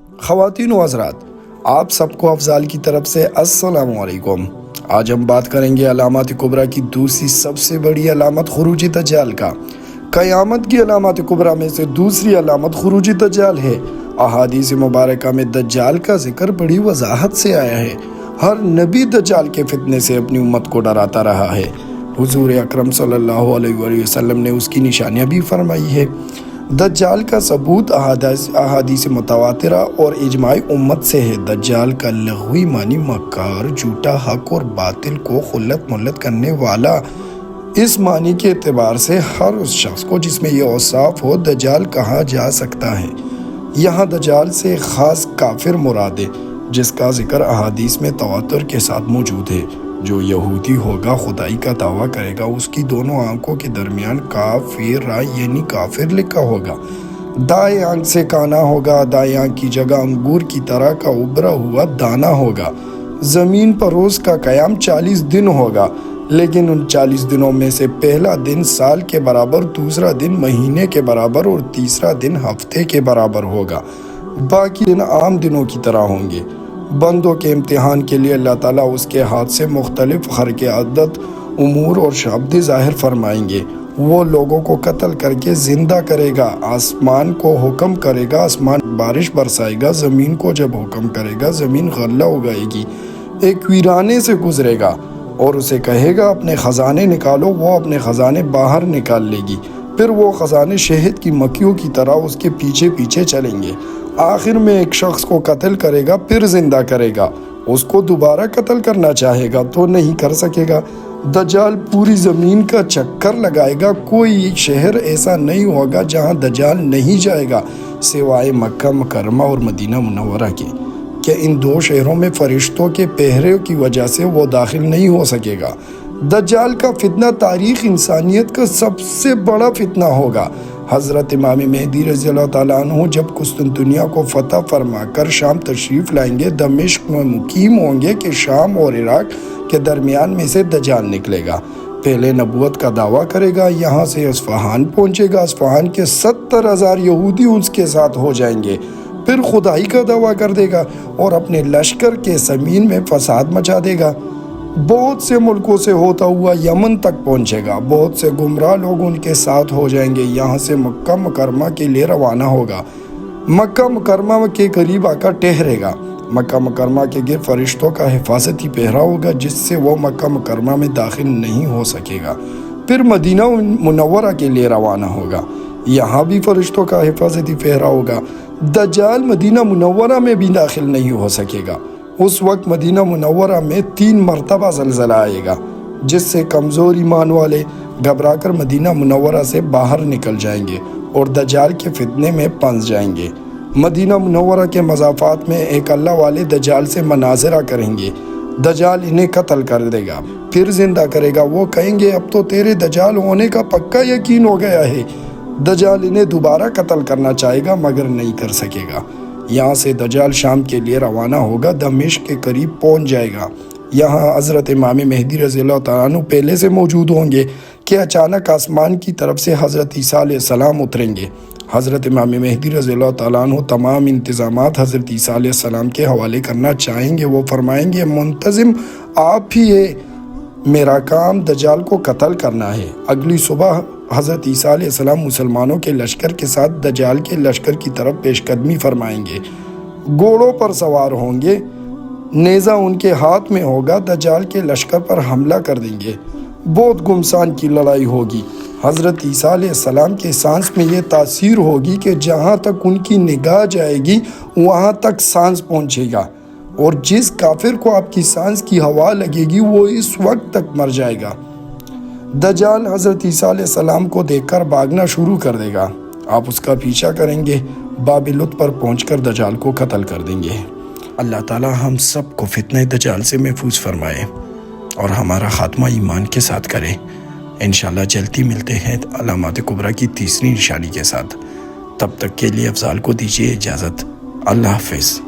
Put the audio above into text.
خواتین و حضرات، آپ سب کو افضال کی طرف سے السلام علیکم۔ آج ہم بات کریں گے علامات کبریٰ کی دوسری سب سے بڑی علامت خروج دجال کا۔ قیامت کی علامات کبریٰ میں سے دوسری علامت خروج دجال ہے۔ احادیث مبارکہ میں دجال کا ذکر بڑی وضاحت سے آیا ہے۔ ہر نبی دجال کے فتنے سے اپنی امت کو ڈراتا رہا ہے۔ حضور اکرم صلی اللہ علیہ وآلہ وسلم نے اس کی نشانیاں بھی فرمائی ہے۔ دجال کا ثبوت احادیث متواترہ اور اجماع امت سے ہے۔ دجال کا لغوی معنی مکار، جھوٹا، حق اور باطل کو خلط ملت کرنے والا۔ اس معنی کے اعتبار سے ہر اس شخص کو جس میں یہ اوصاف ہو دجال کہا جا سکتا ہے۔ یہاں دجال سے خاص کافر مراد ہے، جس کا ذکر احادیث میں تواتر کے ساتھ موجود ہے۔ جو یہودی ہوگا، خدائی کا دعویٰ کرے گا، اس کی دونوں آنکھوں کے درمیان کافر یعنی کافر لکھا ہوگا۔ دائیں آنکھ سے کانا ہوگا، دائیں آنکھ کی جگہ انگور کی طرح کا ابھرا ہوا دانا ہوگا۔ زمین پر روز کا قیام 40 دن ہوگا، لیکن ان 40 دنوں میں سے پہلا دن سال کے برابر، دوسرا دن مہینے کے برابر اور تیسرا دن ہفتے کے برابر ہوگا۔ باقی دن عام دنوں کی طرح ہوں گے۔ بندوں کے امتحان کے لیے اللہ تعالیٰ اس کے ہاتھ سے مختلف خرق عادت، امور اور شعبد ظاہر فرمائیں گے۔ وہ لوگوں کو قتل کر کے زندہ کرے گا، آسمان کو حکم کرے گا، آسمان بارش برسائے گا، زمین کو جب حکم کرے گا زمین غلہ اگائے گی، ایک ویرانے سے گزرے گا اور اسے کہے گا اپنے خزانے نکالو، وہ اپنے خزانے باہر نکال لے گی۔ پھر وہ خزانے شہد کی مکھیوں کی طرح اس کے پیچھے پیچھے چلیں گے۔ آخر میں ایک شخص کو قتل کرے گا، پھر زندہ کرے گا۔ اس کو دوبارہ قتل کرنا چاہے گا تو نہیں کر سکے گا۔ دجال پوری زمین کا چکر لگائے گا۔ کوئی شہر ایسا نہیں ہوگا جہاں دجال نہیں جائے گا، سوائے مکہ مکرمہ اور مدینہ منورہ کے، کہ ان دو شہروں میں فرشتوں کے پہرے کی وجہ سے وہ داخل نہیں ہو سکے گا۔ دجال کا فتنہ تاریخ انسانیت کا سب سے بڑا فتنہ ہوگا۔ حضرت امام مہدی رضی اللہ تعالیٰ عنہ جب قسطنطنیہ کو فتح فرما کر شام تشریف لائیں گے، دمشق میں مقیم ہوں گے کہ شام اور عراق کے درمیان میں سے دجال نکلے گا۔ پہلے نبوت کا دعویٰ کرے گا، یہاں سے اصفہان پہنچے گا، اصفہان کے 70,000 یہودی اس کے ساتھ ہو جائیں گے۔ پھر خدائی کا دعویٰ کر دے گا اور اپنے لشکر کے زمین میں فساد مچا دے گا۔ بہت سے ملکوں سے ہوتا ہوا یمن تک پہنچے گا۔ بہت سے گمراہ لوگ ان کے ساتھ ہو جائیں گے۔ یہاں سے مکہ مکرمہ کے لیے روانہ ہوگا۔ مکہ مکرمہ کے قریب آ کر ٹھہرے گا۔ مکہ مکرمہ کے گرد فرشتوں کا حفاظتی پہرا ہوگا، جس سے وہ مکہ مکرمہ میں داخل نہیں ہو سکے گا۔ پھر مدینہ منورہ کے لیے روانہ ہوگا۔ یہاں بھی فرشتوں کا حفاظتی پہرا ہوگا۔ دجال مدینہ منورہ میں بھی داخل نہیں ہو سکے گا۔ اس وقت مدینہ منورہ میں 3 مرتبہ زلزلہ آئے گا، جس سے کمزور ایمان والے گھبرا کر مدینہ منورہ سے باہر نکل جائیں گے اور دجال کے فتنے میں پھنس جائیں گے۔ مدینہ منورہ کے مضافات میں ایک اللہ والے دجال سے مناظرہ کریں گے۔ دجال انہیں قتل کر دے گا، پھر زندہ کرے گا۔ وہ کہیں گے اب تو تیرے دجال ہونے کا پکا یقین ہو گیا ہے۔ دجال انہیں دوبارہ قتل کرنا چاہے گا مگر نہیں کر سکے گا۔ یہاں سے دجال شام کے لیے روانہ ہوگا، دمشق کے قریب پہنچ جائے گا۔ یہاں حضرت امام مہدی رضی اللہ تعالیٰ عنہ پہلے سے موجود ہوں گے کہ اچانک آسمان کی طرف سے حضرت عیسیٰ علیہ السلام اتریں گے۔ حضرت امام مہدی رضی اللہ تعالیٰ عنہ تمام انتظامات حضرت عیسیٰ علیہ السلام کے حوالے کرنا چاہیں گے۔ وہ فرمائیں گے منتظم آپ ہی ہے، میرا کام دجال کو قتل کرنا ہے۔ اگلی صبح حضرت عیسیٰ علیہ السلام مسلمانوں کے لشکر کے ساتھ دجال کے لشکر کی طرف پیش قدمی فرمائیں گے۔ گھوڑوں پر سوار ہوں گے، نیزہ ان کے ہاتھ میں ہوگا، دجال کے لشکر پر حملہ کر دیں گے۔ بہت گمسان کی لڑائی ہوگی۔ حضرت عیسیٰ علیہ السلام کے سانس میں یہ تاثیر ہوگی کہ جہاں تک ان کی نگاہ جائے گی وہاں تک سانس پہنچے گا، اور جس کافر کو آپ کی سانس کی ہوا لگے گی وہ اس وقت تک مر جائے گا۔ دجال حضرت عیسیٰ علیہ السلام کو دیکھ کر بھاگنا شروع کر دے گا۔ آپ اس کا پیچھا کریں گے، باب لط پر پہنچ کر دجال کو قتل کر دیں گے۔ اللہ تعالی ہم سب کو فتنہ دجال سے محفوظ فرمائے اور ہمارا خاتمہ ایمان کے ساتھ کرے۔ انشاءاللہ جلدی ملتے ہیں علامات کبریٰ کی تیسری نشانی کے ساتھ۔ تب تک کے لیے افضال کو دیجیے اجازت۔ اللہ حافظ۔